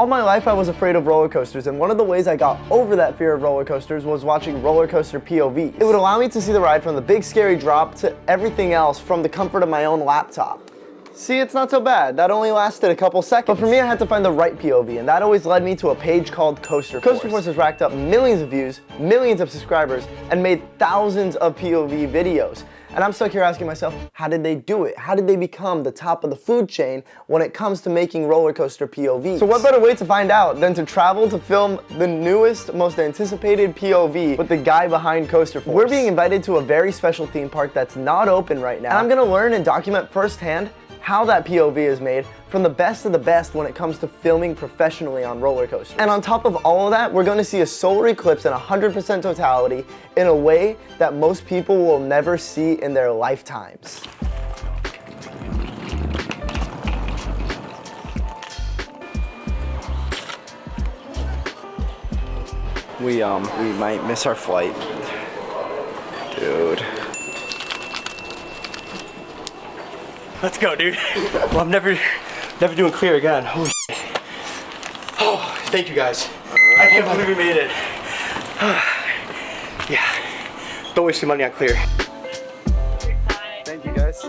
All my life I was afraid of roller coasters, and one of the ways I got over that fear of roller coasters was watching roller coaster POVs. It would allow me to see the ride from the big scary drop to everything else from the comfort of my own laptop. See, it's not so bad. That only lasted a couple seconds. But for me, I had to find the right POV, and that always led me to a page called Coaster Force. Coaster Force has racked up millions of views, millions of subscribers, and made thousands of POV videos. And I'm stuck here asking myself, how did they do it? How did they become the top of the food chain when it comes to making roller coaster POVs? So what better way to find out than to travel to film the newest, most anticipated POV with the guy behind Coaster Force? We're being invited to a very special theme park that's not open right now. And I'm gonna learn and document firsthand how that POV is made from the best of the best when it comes to filming professionally on roller coasters. And on top of all of that, we're going to see a solar eclipse in 100% totality in a way that most people will never see in their lifetimes. We might miss our flight. Dude. Let's go, dude. Well, I'm never doing clear again. Holy shit. Oh, thank you guys. I can't believe we made it. Yeah. Don't waste your money on clear. Thank you guys.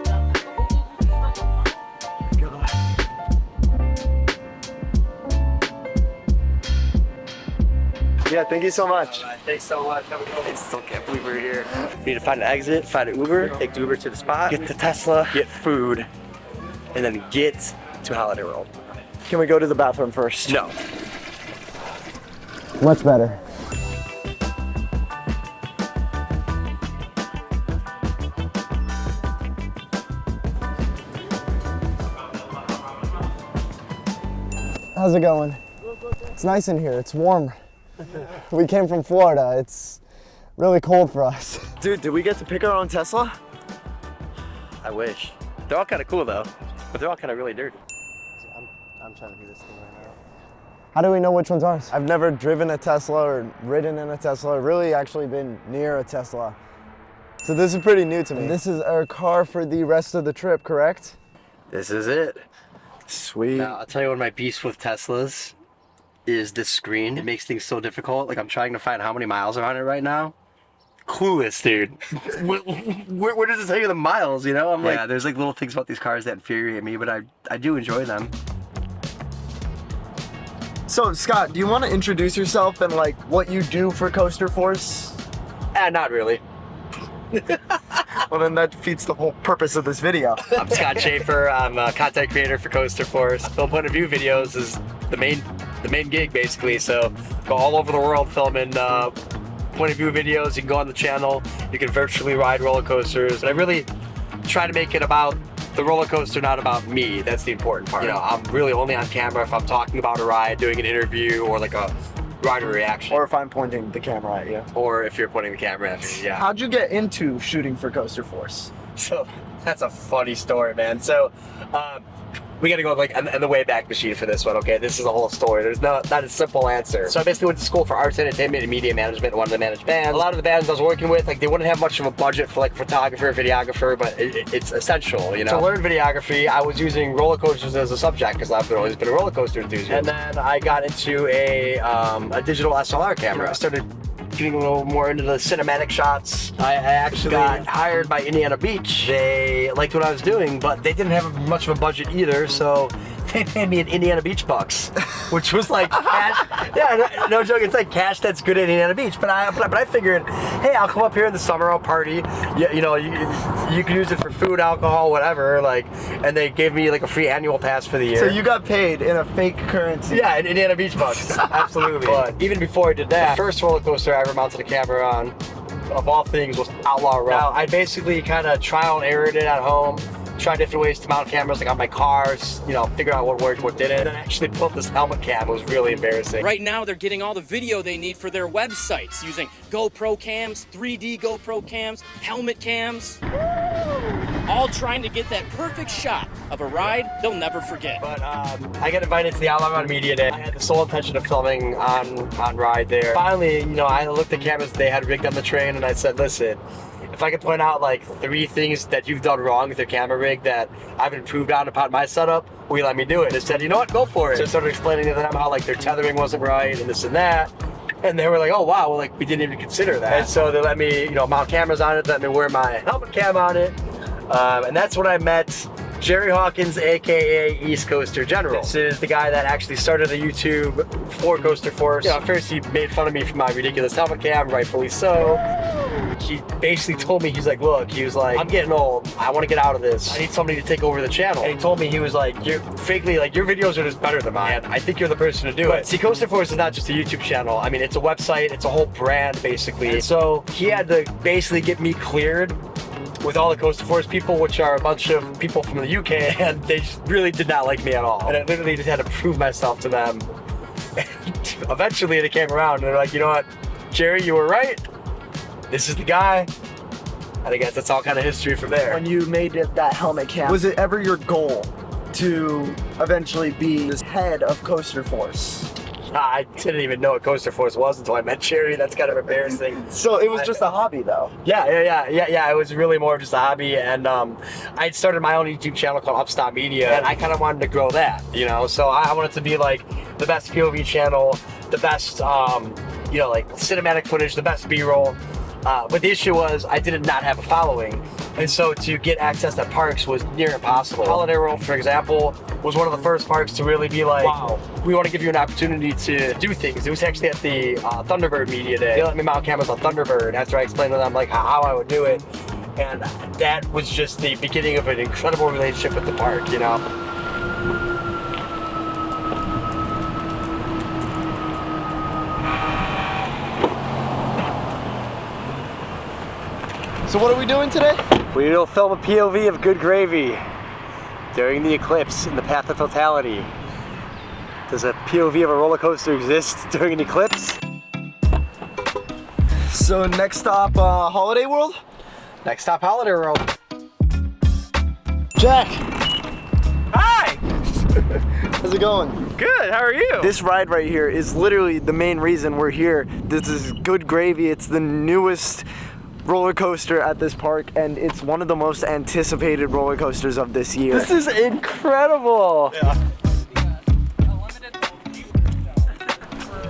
Yeah, thank you so much. Thanks so much. I still can't believe we're here. We need to find an exit, find an Uber, take the Uber to the spot, get the Tesla, get food, and then get to Holiday World. Can we go to the bathroom first? No. Much better. How's it going? It's nice in here, it's warm. We came from Florida, it's really cold for us. Dude, did we get to pick our own Tesla? I wish. They're all kind of cool though, but they're all kind of really dirty. I'm trying to do this thing right now. How do we know which one's ours? I've never driven a Tesla or ridden in a Tesla, or really actually been near a Tesla. So this is pretty new to me. This is our car for the rest of the trip, correct? This is it. Sweet. Now, I'll tell you one of my beefs with Teslas is this screen. It makes things so difficult. Like I'm trying to find how many miles are on it right now. Clueless, dude. where does it tell you the miles, you know? I'm like, yeah, there's like little things about these cars that infuriate me, but I do enjoy them. So Scott, do you want to introduce yourself and like what you do for Coaster Force? Not really. Well, then that defeats the whole purpose of this video. I'm Scott Schaefer. I'm a content creator for Coaster Force. Film point of view videos is the main gig basically. So go all over the world filming point of view videos. You can go on the channel. You can virtually ride roller coasters. And I really try to make it about the roller coaster, not about me. That's the important part. You know, I'm really only on camera if I'm talking about a ride, doing an interview, or like a rider reaction. Or if I'm pointing the camera at you. Or if you're pointing the camera at me, yeah. How'd you get into shooting for Coaster Force? So that's a funny story, man. So we gotta go like in the Wayback Machine for this one, okay? This is a whole story. There's not a simple answer. So I basically went to school for arts, entertainment, and media management and wanted to manage bands. A lot of the bands I was working with, like they wouldn't have much of a budget for like photographer or videographer, but it's essential, you know? To learn videography, I was using roller coasters as a subject because I've always been a roller coaster enthusiast. And then I got into a digital SLR camera. I started getting a little more into the cinematic shots. I actually got hired by Indiana Beach. They liked what I was doing, but they didn't have much of a budget either, so they paid me in Indiana Beach bucks, which was like cash. Yeah, no joke. It's like cash that's good at Indiana Beach. But I figured, hey, I'll come up here in the summer. I'll party. You know, you can use it for food, alcohol, whatever. Like, and they gave me like a free annual pass for the year. So you got paid in a fake currency? Yeah, in Indiana Beach bucks. Absolutely. But even before I did that, the first roller coaster I ever mounted a camera on, of all things, was Outlaw Road. Now, I basically kind of trial and errored it at home. Try different ways to mount cameras, like on my cars, you know, figure out what worked, what didn't. And then I actually built this helmet cam. It was really embarrassing. Right now, they're getting all the video they need for their websites using GoPro cams, 3D GoPro cams, helmet cams. All trying to get that perfect shot of a ride they'll never forget. But I got invited to the Outlaw Road Media Day. I had the sole intention of filming on ride there. Finally, you know, I looked at cameras they had rigged on the train, and I said, listen, if if I could point out like 3 things that you've done wrong with your camera rig that I've improved on about my setup, will you let me do it? They said, you know what, go for it. So I started explaining to them how like their tethering wasn't right and this and that. And they were like, oh wow, well, like we didn't even consider that. And so they let me, you know, mount cameras on it, let me wear my helmet cam on it. And that's when I met Jerry Hawkins, aka East Coaster General. This is the guy that actually started the YouTube for Coaster Force. You know, at first he made fun of me for my ridiculous helmet cam, rightfully so. He basically told me, he's like, look, he was like, I'm getting old. I want to get out of this. I need somebody to take over the channel. And he told me, he was like, you're frankly, like your videos are just better than mine. I think you're the person to do it. See, Coaster Force is not just a YouTube channel. I mean, it's a website. It's a whole brand, basically. And so he had to basically get me cleared with all the Coaster Force people, which are a bunch of people from the UK, and they just really did not like me at all. And I literally just had to prove myself to them. And eventually they came around and they're like, you know what, Jerry, you were right. This is the guy. And I guess that's all kind of history from there. When you made it that helmet cam, was it ever your goal to eventually be the head of Coaster Force? I didn't even know what Coaster Force was until I met Jerry. That's kind of embarrassing. So it was just a hobby though? Yeah. It was really more just a hobby. And I'd started my own YouTube channel called Upstop Media, and I kind of wanted to grow that, you know? So I wanted to be like the best POV channel, the best, you know, like cinematic footage, the best B-roll. But the issue was I did not have a following. And so to get access to parks was near impossible. Holiday World, for example, was one of the first parks to really be like, wow, we want to give you an opportunity to do things. It was actually at the Thunderbird Media Day. They let me mount cameras on Thunderbird after I explained to them like how I would do it. And that was just the beginning of an incredible relationship with the park, you know? So what are we doing today? We will film a POV of Good Gravy during the eclipse in the path of totality. Does a POV of a roller coaster exist during an eclipse? So next stop, Holiday World? Next stop, Holiday World. Jack! Hi! How's it going? Good, how are you? This ride right here is literally the main reason we're here. This is Good Gravy. It's the newest roller coaster at this park, and it's one of the most anticipated roller coasters of this year. This is incredible! Yeah.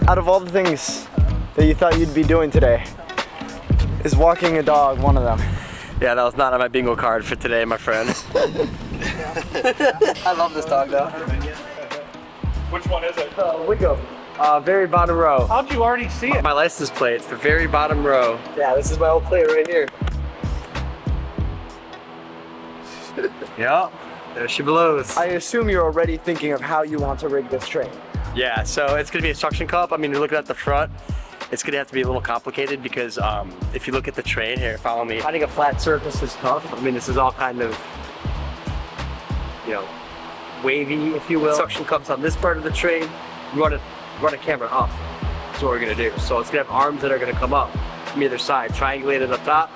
Out of all the things that you thought you'd be doing today, is walking a dog one of them? Yeah, that was not on my bingo card for today, my friend. I love this dog though. Which one is it? Wickham. Very bottom row. How'd you already see it? My license plate, it's the very bottom row. Yeah, this is my old plate right here. Yeah, there she blows. I assume you're already thinking of how you want to rig this train. Yeah, so it's gonna be a suction cup. I mean, you're looking at the front, it's gonna have to be a little complicated because if you look at the train here, follow me. Finding a flat surface is tough. I mean, this is all kind of, you know, wavy, if you will. Suction cups on this part of the train. You want to run a camera up. That's what we're gonna do. So it's gonna have arms that are gonna come up from either side, triangulated up top.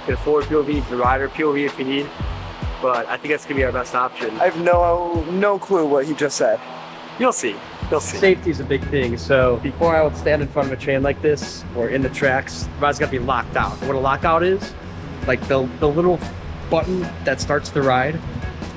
Get a forward POV, the rider POV if you need. But I think that's gonna be our best option. I have no clue what he just said. You'll see. You'll see. Safety is a big thing. So before I would stand in front of a train like this or in the tracks, the ride's gotta be locked out. What a lockout is, like the little button that starts the ride,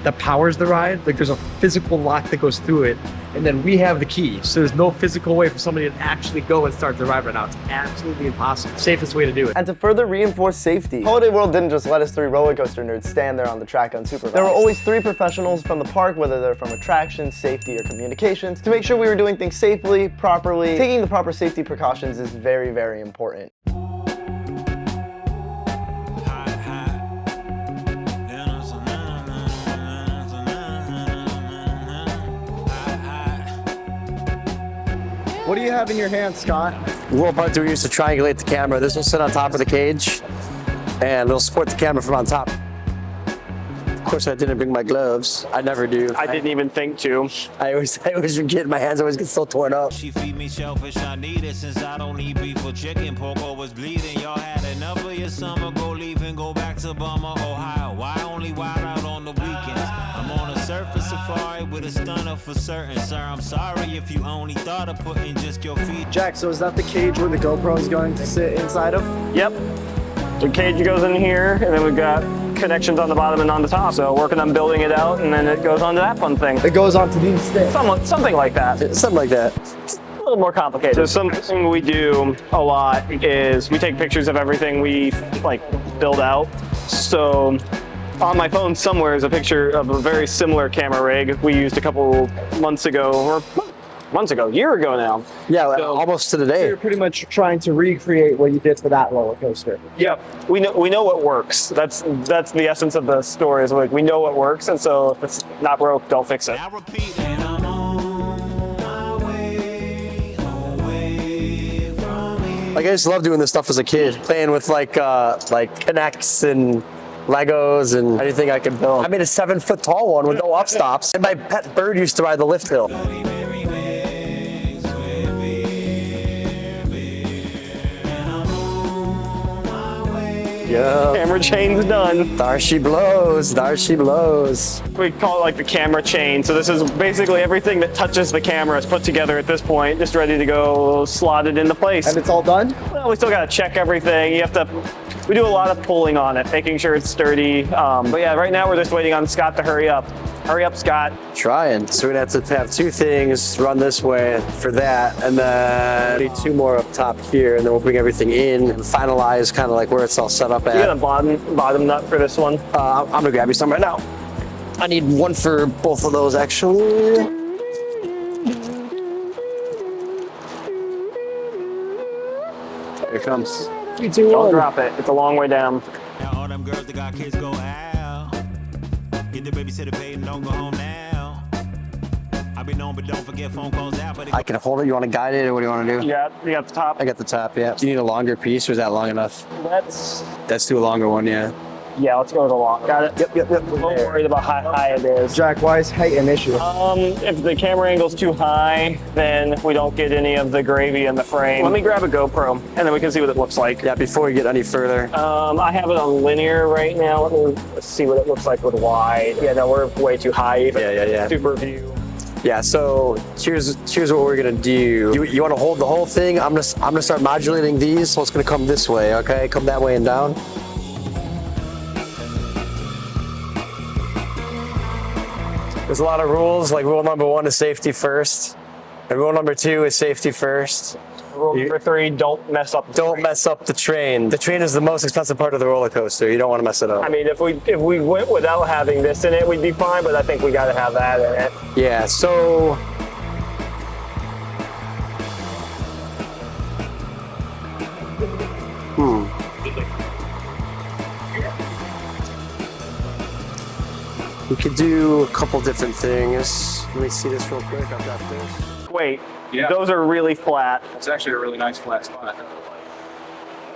that powers the ride, like there's a physical lock that goes through it, and then we have the key. So there's no physical way for somebody to actually go and start the ride right now. It's absolutely impossible. Safest way to do it. And to further reinforce safety, Holiday World didn't just let us 3 roller coaster nerds stand there on the track unsupervised. There were always 3 professionals from the park, whether they're from attractions, safety, or communications, to make sure we were doing things safely, properly. Taking the proper safety precautions is very, very important. What do you have in your hand, Scott? Little part we use to triangulate the camera. This will sit on top of the cage and it'll support the camera from on top. Of course, I didn't bring my gloves. I never do. I didn't even think to. I always forget, my hands always get so torn up. She feed me shellfish, I need it since I don't eat beef or chicken. Pork was bleeding. Y'all had enough of your summer, go leave and go back to Bummer, Ohio. Why only wild out on the weekends? I'm on a surface safari with a stunner for certain, sir. I'm sorry if you only thought of putting just your feet. Jack, so is that the cage where the GoPro is going to sit inside of? Yep. The cage goes in here, and then we've got connections on the bottom and on the top. So working on building it out, and then it goes onto that fun thing. It goes on to these sticks. Something like that. Something like that. A little more complicated. So something we do a lot is we take pictures of everything we like build out. So on my phone somewhere is a picture of a very similar camera rig we used a couple months ago, a year ago now. Yeah, almost to the day. You're pretty much trying to recreate what you did for that roller coaster. Yeah, we know what works. That's the essence of the story. Is like we know what works, and so if it's not broke, don't fix it. I repeat, and I'm on my way away from here. Like I just love doing this stuff as a kid, playing with like Connects and Legos and anything I could build. I made a 7-foot tall one with no upstops, and my pet bird used to ride the lift hill. Yeah. Camera chain's done. There she blows, there she blows. We call it like the camera chain. So this is basically everything that touches the camera is put together at this point, just ready to go slotted into place. And it's all done? Well, we still got to check everything. We do a lot of pulling on it, making sure it's sturdy. But yeah, right now we're just waiting on Scott to hurry up. Hurry up, Scott. Trying. So we're gonna have to have 2 things run this way for that, and then need 2 more up top here, and then we'll bring everything in and finalize kind of like where it's all set up at. You got a bottom nut for this one? I'm gonna grab you some right now. I need one for both of those actually. Here it comes. 3, 2, 1. Don't drop it. It's a long way down. Now all them girls that got kids go out. Get the babysitter paid and don't go home now. I be known, but don't forget phone calls out. But I can hold it. You want to guide it, or what do you want to do? You got the top? I got the top. Yeah. Do you need a longer piece, or is that long enough? Let's do a longer one. Yeah. Yeah, let's go with the long. Got it? Yep. I'm worried about how high it is. Jack, why is height an issue? If the camera angle's too high, then we don't get any of the gravy in the frame. Let me grab a GoPro, and then we can see what it looks like. Yeah. Before we get any further. I have it on linear right now. Let's see what it looks like with wide. Yeah, no, we're way too high. Even Yeah. Super view. Yeah, so here's what we're gonna do. You want to hold the whole thing? I'm gonna start modulating these, so it's gonna come this way, okay? Come that way and down. There's a lot of rules. Like rule number 1 is safety first, and rule number 2 is safety first. Rule number 3: don't mess up. Don't mess up the train. The train is the most expensive part of the roller coaster. You don't want to mess it up. I mean, if we went without having this in it, we'd be fine. But I think we got to have that in it. Yeah. So. We could do a couple different things. Let me see this real quick. I've got this. Wait, those are really flat. It's actually a really nice flat spot.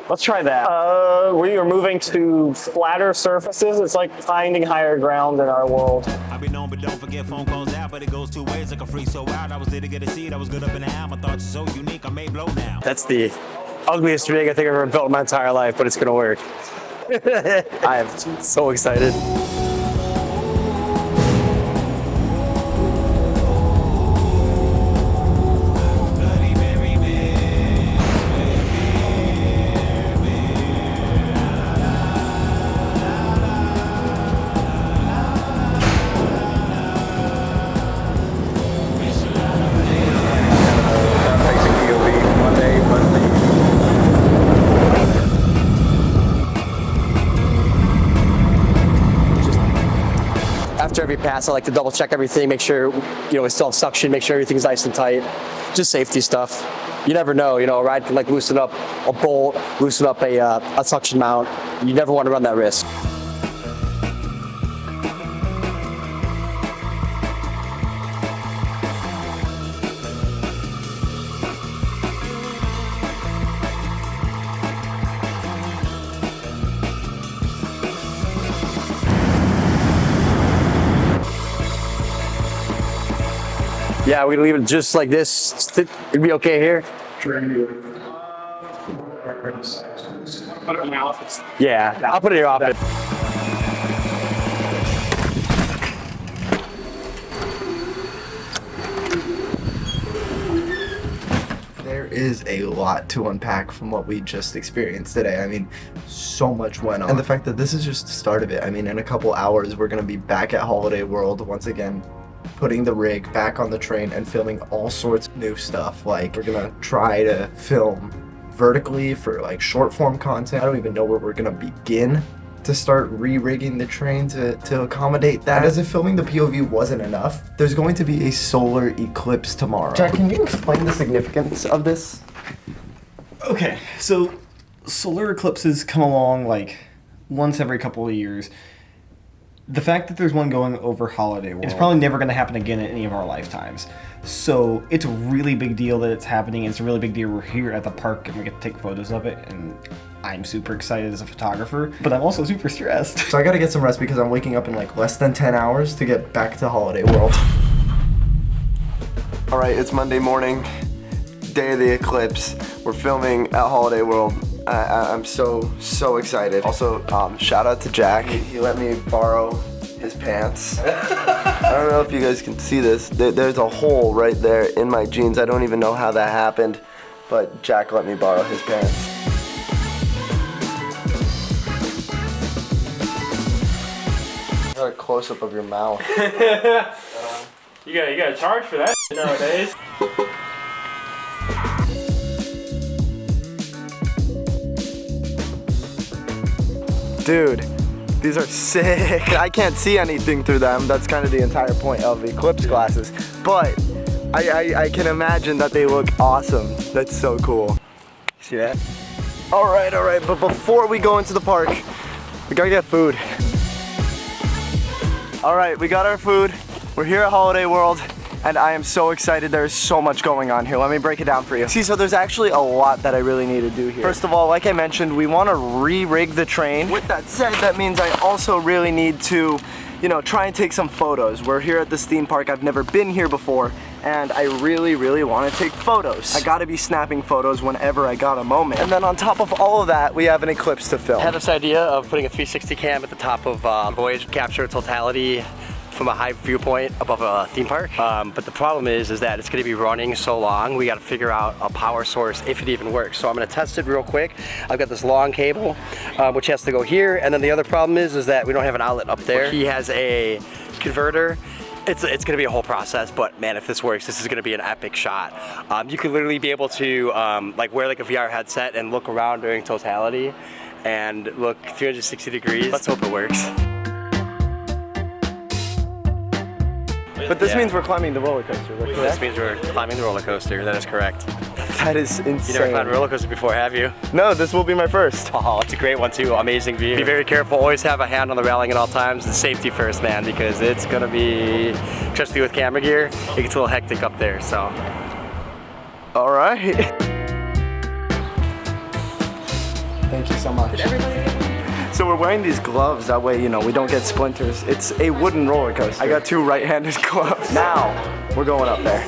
Let's try that. We are moving to flatter surfaces. It's like finding higher ground in our world. I be known, but don't forget phone calls out. But it goes 2 ways, like a free so out. I was there to get a seat. I was good up in the house. My thoughts are so unique. I may blow now. That's the ugliest rig I think I've ever built in my entire life, but it's gonna work. I am so excited. After every pass, I like to double check everything, make sure, we still have suction, make sure everything's nice and tight. Just safety stuff. You never know, a ride can like loosen up a bolt, loosen up a suction mount. You never want to run that risk. Yeah, we leave it just like this. It'd be okay here. Put it in my office. Yeah, I'll put it in your office. There is a lot to unpack from what we just experienced today. I mean, so much went on. And the fact that this is just the start of it. I mean, in a couple hours, we're gonna be back at Holiday World once again, putting the rig back on the train and filming all sorts of new stuff. Like, we're gonna try to film vertically for like short form content. I don't even know where we're gonna begin to start re-rigging the train to accommodate that. And as if filming the POV wasn't enough, there's going to be a solar eclipse tomorrow. Jack, can you explain the significance of this? Okay, so solar eclipses come along like once every couple of years. The fact that there's one going over Holiday World, it's probably never going to happen again in any of our lifetimes. So it's a really big deal that it's happening. It's a really big deal we're here at the park and we get to take photos of it. And I'm super excited as a photographer, but I'm also super stressed. So I got to get some rest because I'm waking up in like less than 10 hours to get back to Holiday World. All right, it's Monday morning, day of the eclipse. We're filming at Holiday World. I'm so excited. Also, shout out to Jack. He let me borrow his pants. I don't know if you guys can see this. There's a hole right there in my jeans. I don't even know how that happened, but Jack let me borrow his pants. Got a close-up of your mouth. You gotta charge for that nowadays. Dude, these are sick. I can't see anything through them. That's kind of the entire point of eclipse glasses. But I can imagine that they look awesome. That's so cool. See that? All right. But before we go into the park, we gotta get food. All right, we got our food. We're here at Holiday World, and I am so excited. There's so much going on here. Let me break it down for you. See, so there's actually a lot that I really need to do here. First of all, like I mentioned, we want to re-rig the train. With that said, that means I also really need to, try and take some photos. We're here at this theme park. I've never been here before, and I really want to take photos. I gotta be snapping photos whenever I got a moment. And then on top of all of that, we have an eclipse to film. I had this idea of putting a 360 cam at the top of Voyage, capture totality from a high viewpoint above a theme park. But the problem is that it's gonna be running so long, we gotta figure out a power source if it even works. So I'm gonna test it real quick. I've got this long cable, which has to go here. And then the other problem is that we don't have an outlet up there. He has a converter. It's gonna be a whole process, but man, if this works, this is gonna be an epic shot. You could literally be able to wear like a VR headset and look around during totality and look 360 degrees. Let's hope it works. But this means we're climbing the roller coaster. This means we're climbing the roller coaster. That is correct. That is insane. You never climbed a roller coaster before, have you? No, this will be my first. Oh, it's a great one too. Amazing view. Be very careful. Always have a hand on the railing at all times. And safety first, man, because it's gonna be, especially with camera gear, it gets a little hectic up there. So. All right. Thank you so much. So we're wearing these gloves, that way, we don't get splinters. It's a wooden roller coaster. I got 2 right-handed gloves. Now, we're going up there.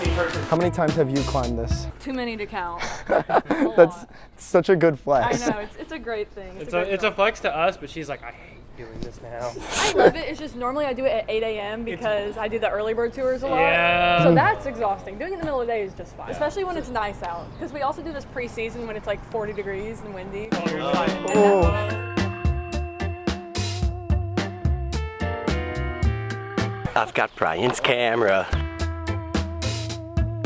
How many times have you climbed this? Too many to count. That's such a good flex. I know, it's a great thing. It's a flex to us, but she's like, I hate doing this now. I love it. It's just normally I do it at 8 a.m. because I do the early bird tours a lot. Yeah. So that's exhausting. Doing it in the middle of the day is just fine, especially when it's nice out. Because we also do this pre-season when it's like 40 degrees and windy. I've got Brian's camera.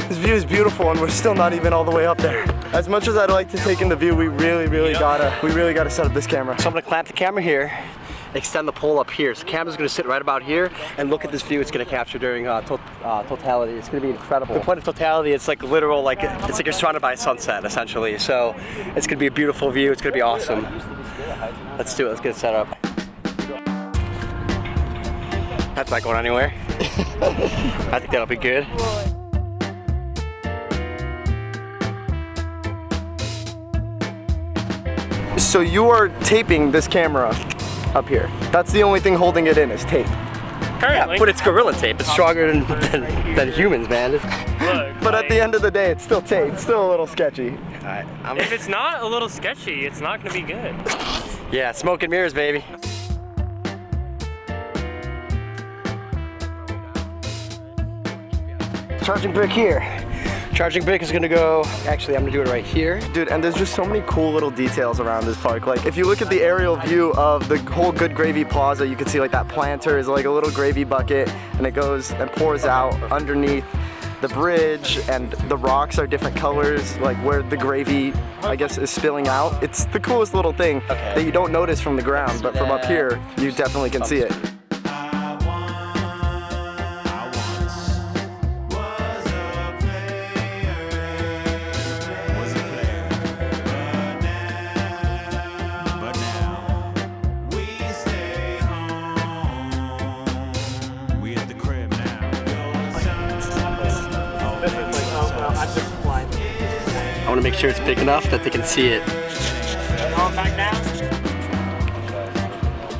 This view is beautiful and we're still not even all the way up there. As much as I'd like to take in the view, we really gotta set up this camera. So I'm gonna clamp the camera here, extend the pole up here. So the camera's gonna sit right about here and look at this view it's gonna capture during totality. It's gonna be incredible. The point of totality, it's like literal, it's like you're surrounded by a sunset essentially. So it's gonna be a beautiful view. It's gonna be awesome. Let's do it. Let's get it set up. That's not going anywhere. I think that'll be good. So you are taping this camera up here. That's the only thing holding it in is tape. Currently. Yeah, but it's Gorilla Tape. It's stronger than humans, man. But at the end of the day, it's still tape. It's still a little sketchy. Alright, If it's not a little sketchy, it's not going to be good. Yeah, smoke and mirrors, baby. Charging brick here. Charging brick is gonna go, actually I'm gonna do it right here. Dude, and there's just so many cool little details around this park. Like, if you look at the aerial view of the whole Good Gravy Plaza, you can see like that planter is like a little gravy bucket, and it goes and pours out underneath the bridge, and the rocks are different colors, like where the gravy, I guess, is spilling out. It's the coolest little thing that you don't notice from the ground, but from up here, you definitely can see it. I want to make sure it's big enough that they can see it.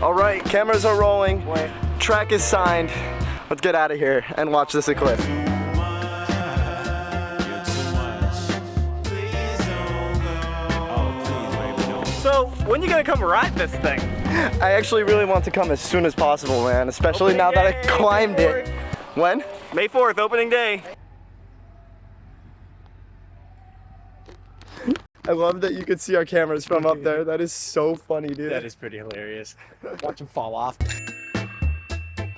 All right, cameras are rolling. Track is signed. Let's get out of here and watch this eclipse. So, when you gonna come ride this thing? I actually really want to come as soon as possible, man, especially now that I climbed it. When? May 4th, opening day. I love that you could see our cameras from up there. That is so funny, dude. That is pretty hilarious. Watch them fall off.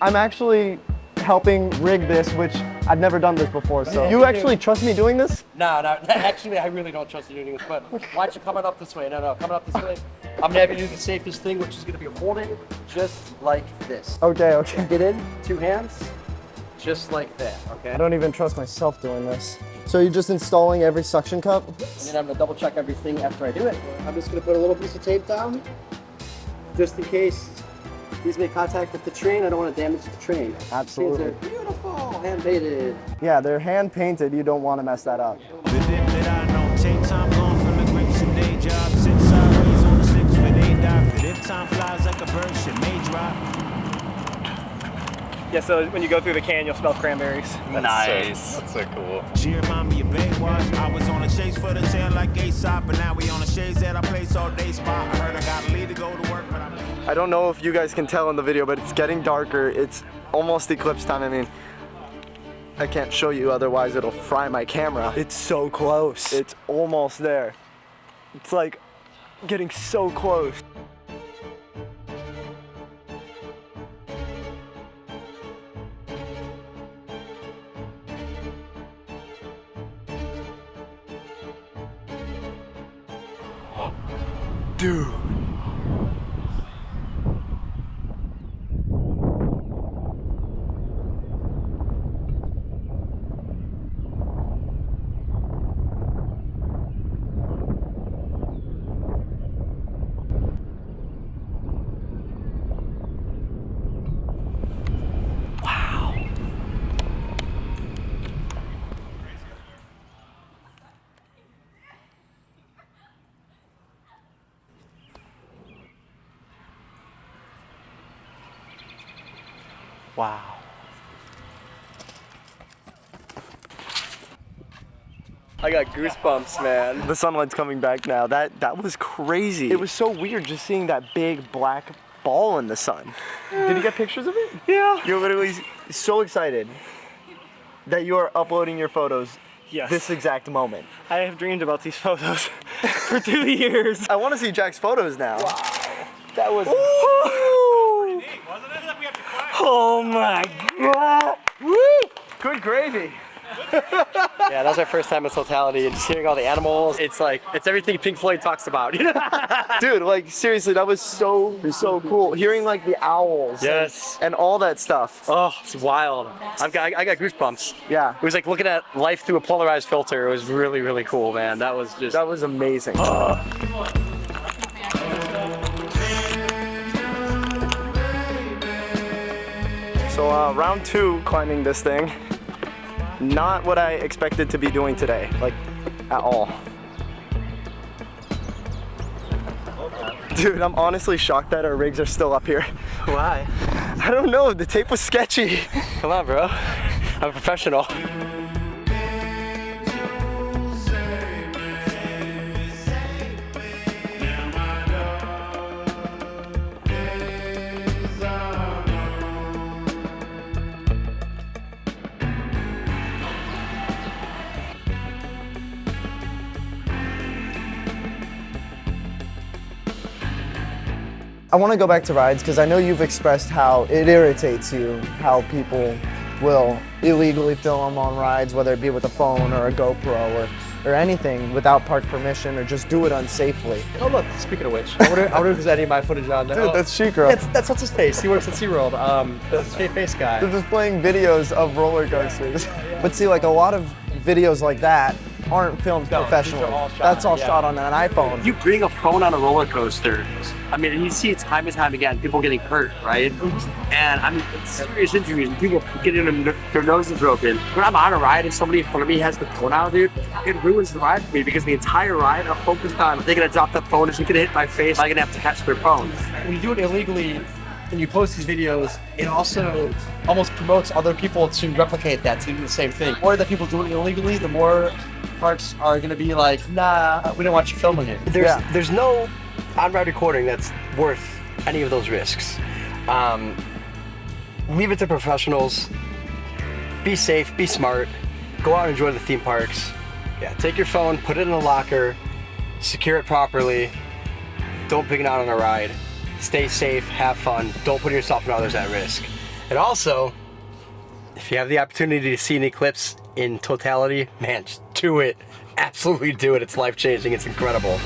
I'm actually helping rig this, which I've never done this before, so. You actually trust me doing this? No, actually I really don't trust you doing this, but why don't you come on up this way? No, coming up this way. I'm gonna have you do the safest thing, which is gonna be holding just like this. Okay. Get in, 2 hands, just like that, okay? I don't even trust myself doing this. So you're just installing every suction cup? And then I'm gonna double check everything after I do it. I'm just gonna put a little piece of tape down, just in case these make contact with the train. I don't want to damage the train. Absolutely. Trains are beautiful, hand painted. Yeah, they're hand painted. You don't want to mess that up. Yeah, so when you go through the can, you'll smell cranberries. Nice. That's so cool. She remind me of Baywatch. I was on a chase for the tail like Aesop, but now we on a shades that I place all day spot. I heard I gotta leave to go to work, but I don't know if you guys can tell in the video, but it's getting darker. It's almost eclipse time. I mean, I can't show you, otherwise it'll fry my camera. It's so close. It's almost there. It's like getting so close. Dude. Wow. I got goosebumps, man. The sunlight's coming back now. That was crazy. It was so weird just seeing that big black ball in the sun. Did you get pictures of it? Yeah. You're literally so excited that you are uploading your photos Yes. this exact moment. I have dreamed about these photos for 2 years. I want to see Jack's photos now. Wow. That was... Pretty neat, wasn't it? Like we have to climb. Oh my god. Woo! Good gravy. Yeah, that was our first time in Totality, and just hearing all the animals, it's like, it's everything Pink Floyd talks about, you know? Dude, like seriously, that was so cool. Hearing like the owls, Yes. and all that stuff. Oh, it's wild. I got goosebumps. Yeah, It was like looking at life through a polarized filter. It was really, really cool, man. That was just... that was amazing. So round 2 climbing this thing. Not what I expected to be doing today, like at all. Dude, I'm honestly shocked that our rigs are still up here. Why? I don't know, the tape was sketchy. Come on, bro. I'm a professional. I want to go back to rides because I know you've expressed how it irritates you how people will illegally film on rides, whether it be with a phone or a GoPro or anything without park permission or just do it unsafely. Oh look, speaking of which, I wonder if there's any of my footage on there. Dude, that's Chic Girl. That's what's his face. He works at SeaWorld. The straight face guy. They're just playing videos of roller coasters. But see, like a lot of videos like that aren't filmed professionally. That's all shot on an iPhone. You bring a phone on a roller coaster, I mean, you see it time and time again, people getting hurt, right? And I mean, it's serious injuries, and people getting their noses broken. When I'm on a ride and somebody in front of me has the phone out, dude, it ruins the ride for me because the entire ride I'm focused on, they're gonna drop the phone, it's gonna hit my face, I'm gonna have to catch their phone. When you do it illegally and you post these videos, it also almost promotes other people to replicate that, to do the same thing. The more that people do it illegally, the more parks are gonna be like, nah, we don't want you filming it. There's no on-ride recording that's worth any of those risks. Leave it to professionals. Be safe, be smart, go out and enjoy the theme parks. Yeah, take your phone, put it in a locker, secure it properly, don't bring it out on a ride. Stay safe, have fun, don't put yourself and others at risk. And also, if you have the opportunity to see an eclipse in totality, man, just do it. Absolutely do it. It's life-changing, it's incredible.